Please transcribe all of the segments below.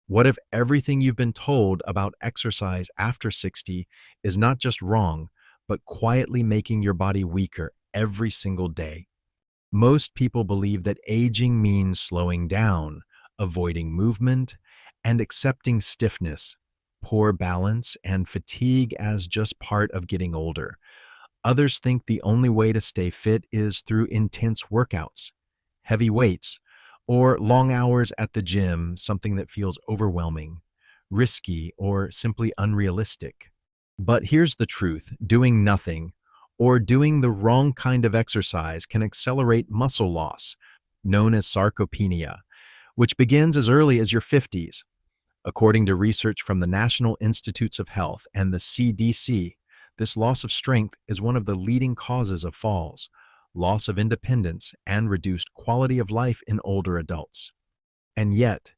What if everything you've been told about exercise after 60 is not just wrong, but quietly making your body weaker every single day? Most people believe that aging means slowing down, avoiding movement, and accepting stiffness, poor balance, and fatigue as just part of getting older. Others think the only way to stay fit is through intense workouts, heavy weights, or long hours at the gym, something that feels overwhelming, risky, or simply unrealistic. But here's the truth: doing nothing or doing the wrong kind of exercise can accelerate muscle loss, known as sarcopenia, which begins as early as your 50s. According to research from the National Institutes of Health and the CDC, this loss of strength is one of the leading causes of falls, loss of independence, and reduced quality of life in older adults. And yet,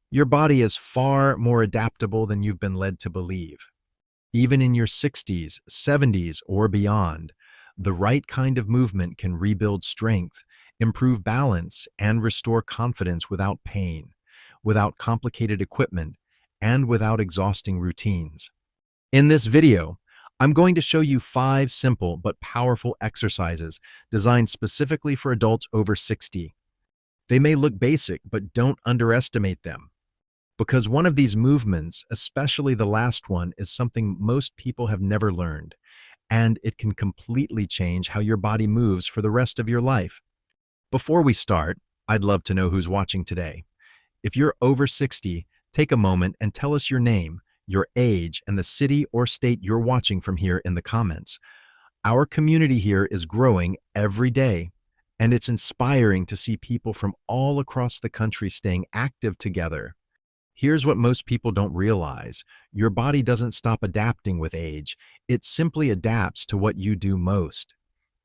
your body is far more adaptable than you've been led to believe. Even in your 60s, 70s, or beyond, the right kind of movement can rebuild strength, improve balance, and restore confidence without pain, without complicated equipment, and without exhausting routines. In this video, I'm going to show you 5 simple but powerful exercises designed specifically for adults over 60. They may look basic, but don't underestimate them. Because one of these movements, especially the last one, is something most people have never learned, and it can completely change how your body moves for the rest of your life. Before we start, I'd love to know who's watching today. If you're over 60, take a moment and tell us your name, your age, and the city or state you're watching from here in the comments. Our community here is growing every day, and it's inspiring to see people from all across the country staying active together. Here's what most people don't realize: your body doesn't stop adapting with age, it simply adapts to what you do most.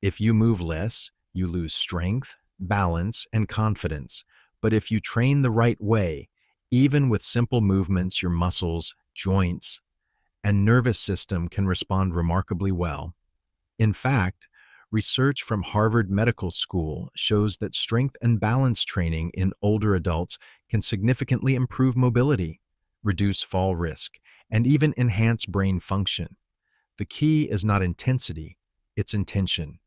If you move less, you lose strength, balance, and confidence. But if you train the right way, even with simple movements, your muscles, joints, and nervous system can respond remarkably well. In fact, research from Harvard Medical School shows that strength and balance training in older adults can significantly improve mobility, reduce fall risk, and even enhance brain function. The key is not intensity, it's intention.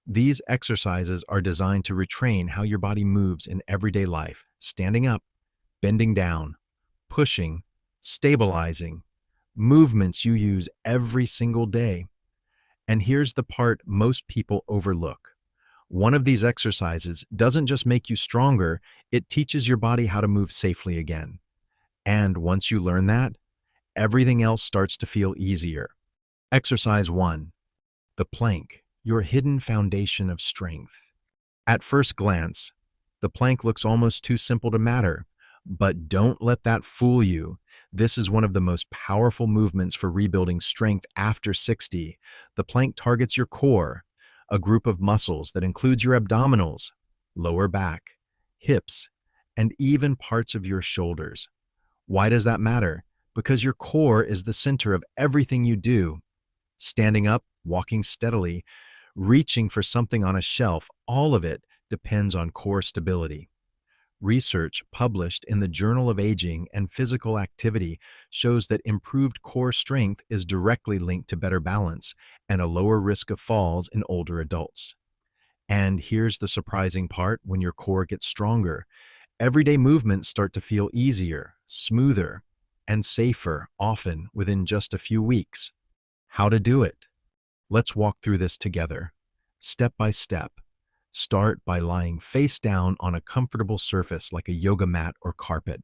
These exercises are designed to retrain how your body moves in everyday life: standing up, bending down, pushing, stabilizing, movements you use every single day. And here's the part most people overlook: one of these exercises doesn't just make you stronger, it teaches your body how to move safely again. And once you learn that, everything else starts to feel easier. Exercise 1. The plank, your hidden foundation of strength. At first glance, the plank looks almost too simple to matter, but don't let that fool you. This is one of the most powerful movements for rebuilding strength after 60. The plank targets your core, a group of muscles that includes your abdominals, lower back, hips, and even parts of your shoulders. Why does that matter? Because your core is the center of everything you do. Standing up, walking steadily, reaching for something on a shelf, all of it depends on core stability. Research published in the Journal of Aging and Physical Activity shows that improved core strength is directly linked to better balance and a lower risk of falls in older adults. And here's the surprising part: when your core gets stronger, everyday movements start to feel easier, smoother, and safer, often within just a few weeks. How to do it? Let's walk through this together, step by step. Start by lying face down on a comfortable surface like a yoga mat or carpet.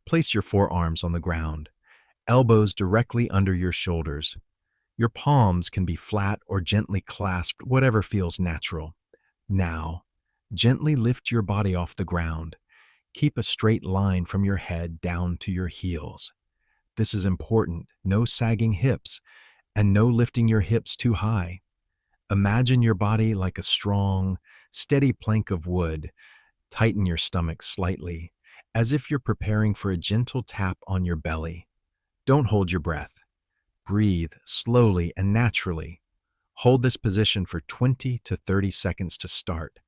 Place your forearms on the ground, elbows directly under your shoulders. Your palms can be flat or gently clasped, whatever feels natural. Now, gently lift your body off the ground. Keep a straight line from your head down to your heels. This is important: no sagging hips, and no lifting your hips too high. Imagine your body like a strong, steady plank of wood. Tighten your stomach slightly, as if you're preparing for a gentle tap on your belly. Don't hold your breath. Breathe slowly and naturally. Hold this position for 20 to 30 seconds to start.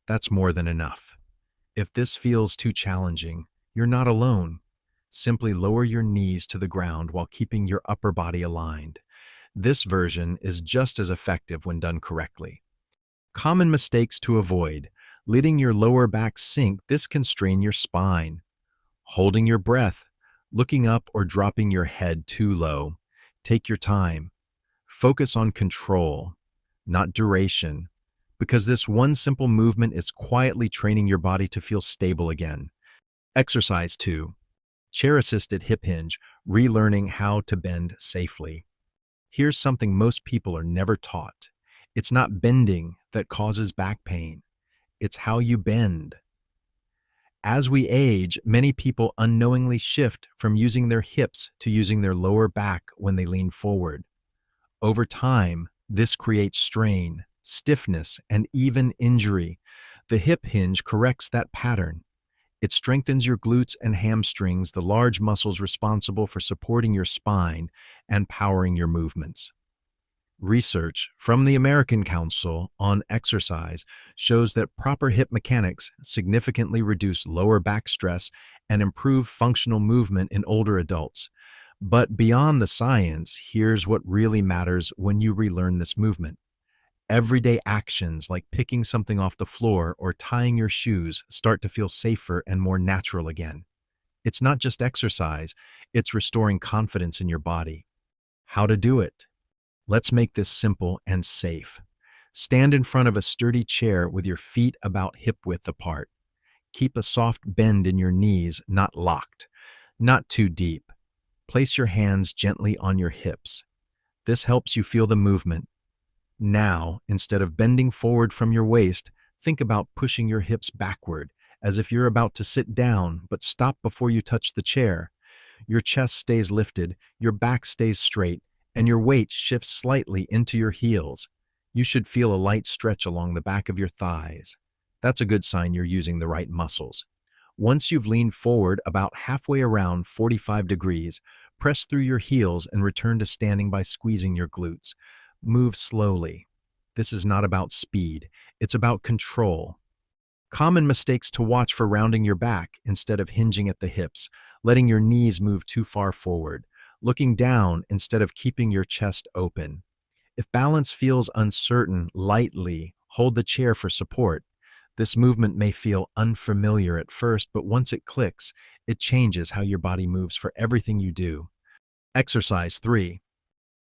That's more than enough. If this feels too challenging, you're not alone. Simply lower your knees to the ground while keeping your upper body aligned. This version is just as effective when done correctly. Common mistakes to avoid. Letting your lower back sink, this can strain your spine. Holding your breath, looking up or dropping your head too low. Take your time. Focus on control, not duration, because this one simple movement is quietly training your body to feel stable again. Exercise 2. Chair-assisted hip hinge, relearning how to bend safely. Here's something most people are never taught. It's not bending that causes back pain. It's how you bend. As we age, many people unknowingly shift from using their hips to using their lower back when they lean forward. Over time, this creates strain, stiffness, and even injury. The hip hinge corrects that pattern. It strengthens your glutes and hamstrings, the large muscles responsible for supporting your spine and powering your movements. Research from the American Council on Exercise shows that proper hip mechanics significantly reduce lower back stress and improve functional movement in older adults. But beyond the science, here's what really matters when you relearn this movement. Everyday actions like picking something off the floor or tying your shoes start to feel safer and more natural again. It's not just exercise, it's restoring confidence in your body. How to do it? Let's make this simple and safe. Stand in front of a sturdy chair with your feet about hip-width apart. Keep a soft bend in your knees, not locked, not too deep. Place your hands gently on your hips. This helps you feel the movement. Now, instead of bending forward from your waist, think about pushing your hips backward, as if you're about to sit down, but stop before you touch the chair. Your chest stays lifted, your back stays straight, and your weight shifts slightly into your heels. You should feel a light stretch along the back of your thighs. That's a good sign you're using the right muscles. Once you've leaned forward about halfway around 45 degrees, press through your heels and return to standing by squeezing your glutes. Move slowly. This is not about speed, it's about control. Common mistakes to watch for: rounding your back instead of hinging at the hips, letting your knees move too far forward, looking down instead of keeping your chest open. If balance feels uncertain, lightly hold the chair for support. This movement may feel unfamiliar at first, but once it clicks, it changes how your body moves for everything you do. Exercise 3.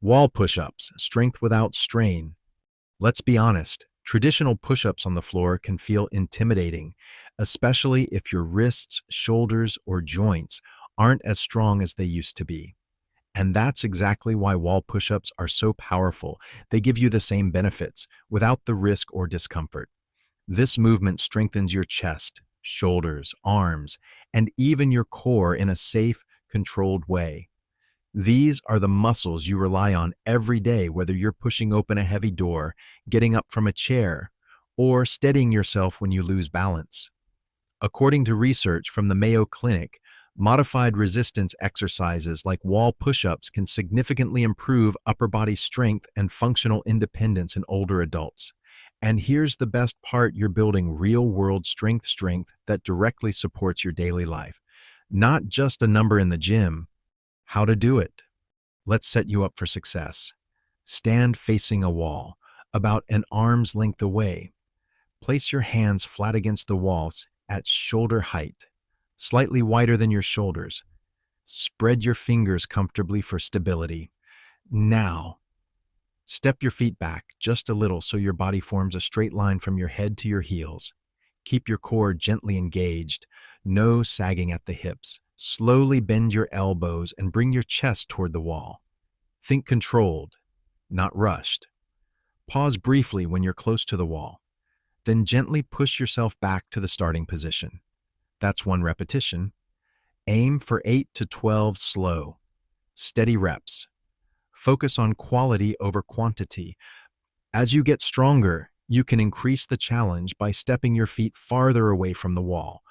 Wall push-ups, strength without strain. Let's be honest, traditional push-ups on the floor can feel intimidating, especially if your wrists, shoulders, or joints aren't as strong as they used to be. And that's exactly why wall push-ups are so powerful. They give you the same benefits without the risk or discomfort. This movement strengthens your chest, shoulders, arms, and even your core in a safe, controlled way. These are the muscles you rely on every day, whether you're pushing open a heavy door, getting up from a chair, or steadying yourself when you lose balance. According to research from the Mayo Clinic, modified resistance exercises like wall push-ups can significantly improve upper body strength and functional independence in older adults. And here's the best part: you're building real-world strength that directly supports your daily life. Not just a number in the gym. How to do it? Let's set you up for success. Stand facing a wall, about an arm's length away. Place your hands flat against the walls at shoulder height, slightly wider than your shoulders. Spread your fingers comfortably for stability. Now, step your feet back just a little so your body forms a straight line from your head to your heels. Keep your core gently engaged, no sagging at the hips. Slowly bend your elbows and bring your chest toward the wall. Think controlled, not rushed. Pause briefly when you're close to the wall. Then gently push yourself back to the starting position. That's 1 repetition. Aim for 8 to 12 slow, steady reps. Focus on quality over quantity. As you get stronger, you can increase the challenge by stepping your feet farther away from the wall,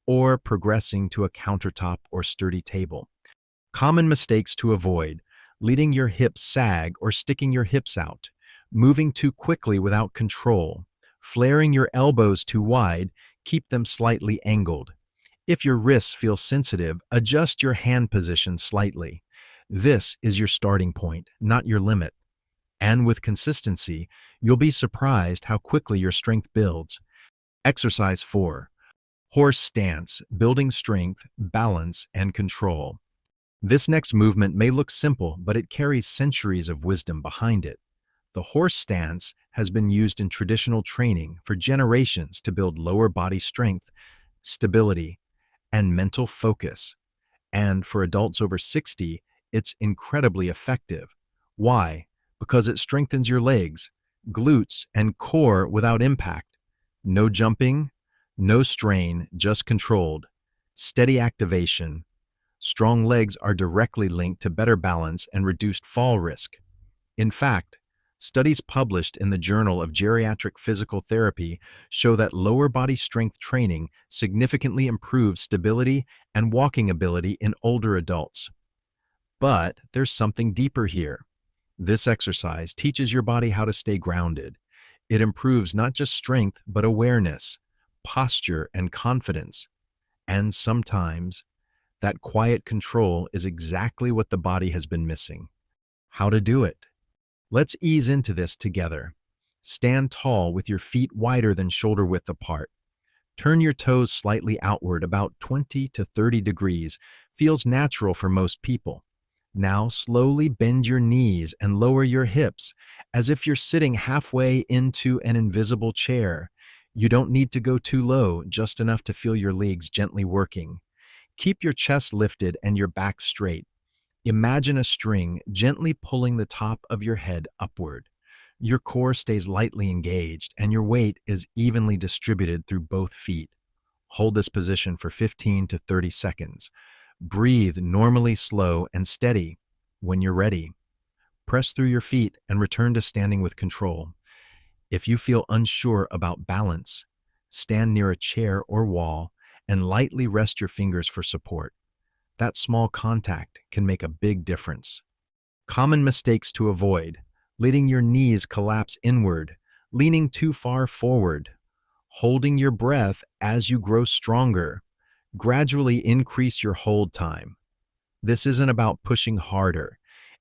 or progressing to a countertop or sturdy table. Common mistakes to avoid: letting your hips sag or sticking your hips out, moving too quickly without control, flaring your elbows too wide, keep them slightly angled. If your wrists feel sensitive, adjust your hand position slightly. This is your starting point, not your limit. And with consistency, you'll be surprised how quickly your strength builds. Exercise 4. Horse stance, building strength, balance, and control. This next movement may look simple, but it carries centuries of wisdom behind it. The horse stance has been used in traditional training for generations to build lower body strength, stability, and mental focus. And for adults over 60, it's incredibly effective. Why? Because it strengthens your legs, glutes, and core without impact. No jumping, no strain, just controlled. Steady activation. Strong legs are directly linked to better balance and reduced fall risk. In fact, studies published in the Journal of Geriatric Physical Therapy show that lower body strength training significantly improves stability and walking ability in older adults. But there's something deeper here. This exercise teaches your body how to stay grounded. It improves not just strength, but awareness, posture, and confidence. And sometimes, that quiet control is exactly what the body has been missing. How to do it? Let's ease into this together. Stand tall with your feet wider than shoulder width apart. Turn your toes slightly outward, about 20 to 30 degrees. Feels natural for most people. Now slowly bend your knees and lower your hips, as if you're sitting halfway into an invisible chair. You don't need to go too low, just enough to feel your legs gently working. Keep your chest lifted and your back straight. Imagine a string gently pulling the top of your head upward. Your core stays lightly engaged and your weight is evenly distributed through both feet. Hold this position for 15 to 30 seconds. Breathe normally, slow and steady. When you're ready, press through your feet and return to standing with control. If you feel unsure about balance, stand near a chair or wall and lightly rest your fingers for support. That small contact can make a big difference. Common mistakes to avoid: letting your knees collapse inward, leaning too far forward, holding your breath as you grow stronger. Gradually increase your hold time. This isn't about pushing harder,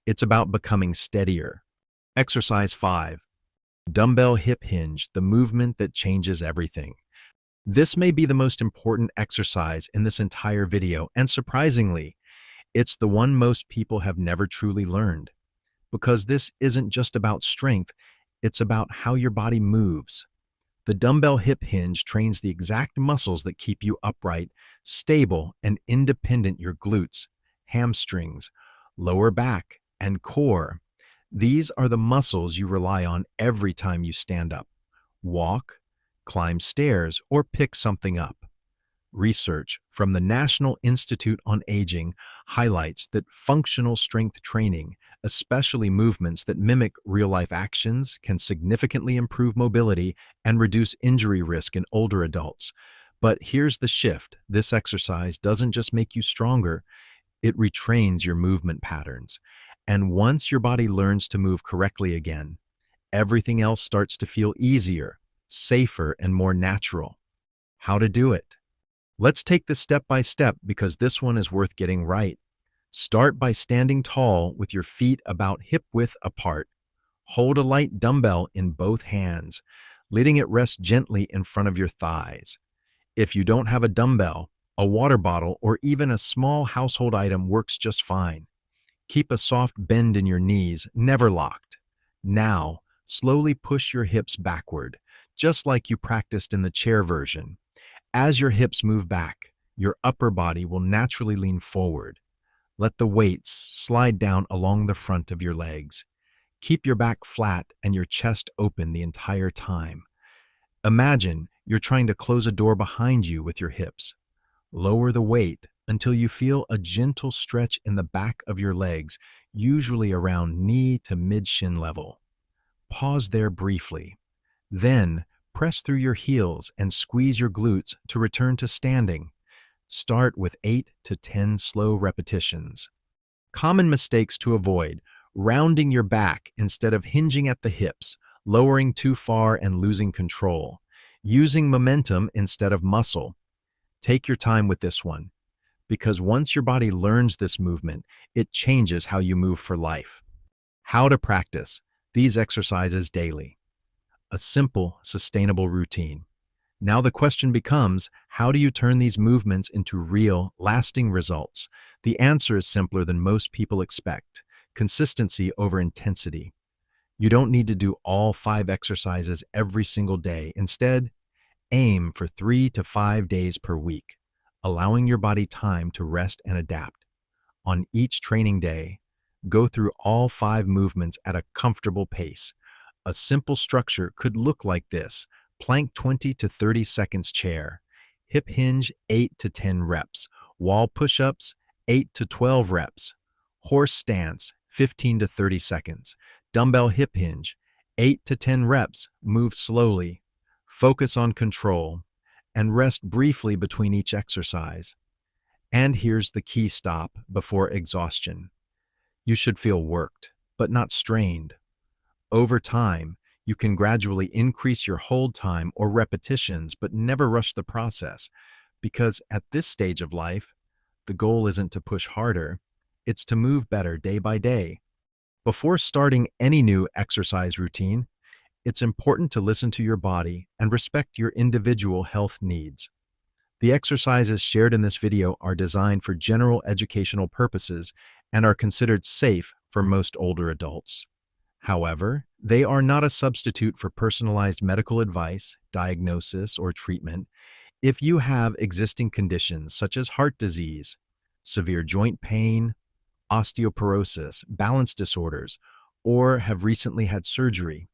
it's about becoming steadier. Exercise 5. Dumbbell hip hinge, the movement that changes everything. This may be the most important exercise in this entire video, and surprisingly, it's the one most people have never truly learned. Because this isn't just about strength, it's about how your body moves. The dumbbell hip hinge trains the exact muscles that keep you upright, stable, and independent: your glutes, hamstrings, lower back, and core. These are the muscles you rely on every time you stand up, walk, climb stairs, or pick something up. Research from the National Institute on Aging highlights that functional strength training, especially movements that mimic real-life actions, can significantly improve mobility and reduce injury risk in older adults. But here's the shift: this exercise doesn't just make you stronger, it retrains your movement patterns. And once your body learns to move correctly again, everything else starts to feel easier, safer, and more natural. How to do it? Let's take this step by step, because this one is worth getting right. Start by standing tall with your feet about hip-width apart. Hold a light dumbbell in both hands, letting it rest gently in front of your thighs. If you don't have a dumbbell, a water bottle or even a small household item works just fine. Keep a soft bend in your knees, never locked. Now, slowly push your hips backward, just like you practiced in the chair version. As your hips move back, your upper body will naturally lean forward. Let the weights slide down along the front of your legs. Keep your back flat and your chest open the entire time. Imagine you're trying to close a door behind you with your hips. Lower the weight until you feel a gentle stretch in the back of your legs, usually around knee to mid-shin level. Pause there briefly. Then, press through your heels and squeeze your glutes to return to standing. Start with 8 to 10 slow repetitions. Common mistakes to avoid: rounding your back instead of hinging at the hips, lowering too far and losing control, using momentum instead of muscle. Take your time with this one, because once your body learns this movement, it changes how you move for life. How to practice these exercises daily. A simple, sustainable routine. Now the question becomes, how do you turn these movements into real, lasting results? The answer is simpler than most people expect. Consistency over intensity. You don't need to do all 5 exercises every single day. Instead, aim for 3 to 5 days per week, allowing your body time to rest and adapt. On each training day, go through all 5 movements at a comfortable pace. A simple structure could look like this: plank 20 to 30 seconds chair, hip hinge 8 to 10 reps, wall push-ups 8 to 12 reps, horse stance 15 to 30 seconds, dumbbell hip hinge 8 to 10 reps, move slowly, focus on control, and rest briefly between each exercise. And here's the key stop before exhaustion. You should feel worked, but not strained. Over time, you can gradually increase your hold time or repetitions, but never rush the process, because at this stage of life, the goal isn't to push harder, it's to move better day by day. Before starting any new exercise routine, it's important to listen to your body and respect your individual health needs. The exercises shared in this video are designed for general educational purposes and are considered safe for most older adults. However, they are not a substitute for personalized medical advice, diagnosis, or treatment. If you have existing conditions such as heart disease, severe joint pain, osteoporosis, balance disorders, or have recently had surgery,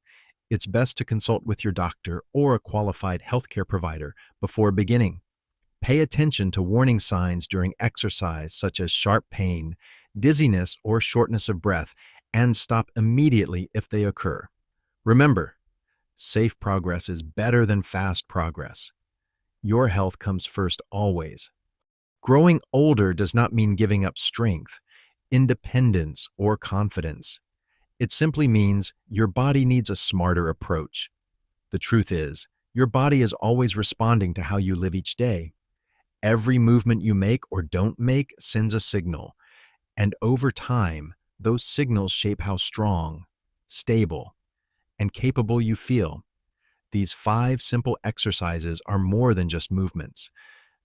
it's best to consult with your doctor or a qualified healthcare provider before beginning. Pay attention to warning signs during exercise such as sharp pain, dizziness, or shortness of breath, and stop immediately if they occur. Remember, safe progress is better than fast progress. Your health comes first always. Growing older does not mean giving up strength, independence, or confidence. It simply means your body needs a smarter approach. The truth is, your body is always responding to how you live each day. Every movement you make or don't make sends a signal, and over time, those signals shape how strong, stable, and capable you feel. These 5 simple exercises are more than just movements.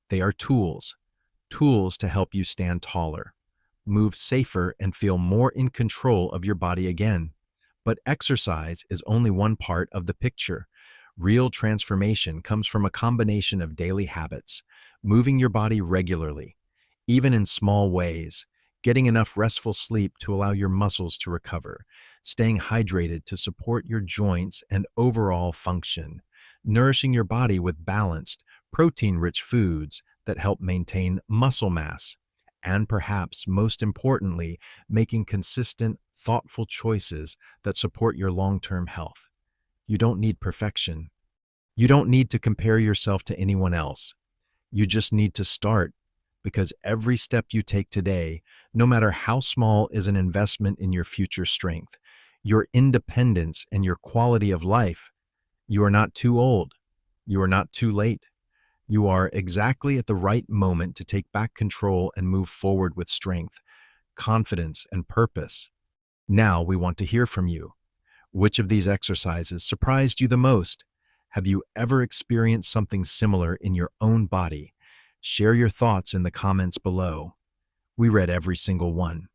They are tools to help you stand taller, move safer, and feel more in control of your body again. But exercise is only one part of the picture. Real transformation comes from a combination of daily habits, moving your body regularly, even in small ways, getting enough restful sleep to allow your muscles to recover, staying hydrated to support your joints and overall function, nourishing your body with balanced, protein-rich foods that help maintain muscle mass, and perhaps most importantly, making consistent, thoughtful choices that support your long-term health. You don't need perfection. You don't need to compare yourself to anyone else. You just need to start, because every step you take today, no matter how small, is an investment in your future strength, your independence, and your quality of life. You are not too old. You are not too late. You are exactly at the right moment to take back control and move forward with strength, confidence, and purpose. Now we want to hear from you. Which of these exercises surprised you the most? Have you ever experienced something similar in your own body? Share your thoughts in the comments below. We read every single one.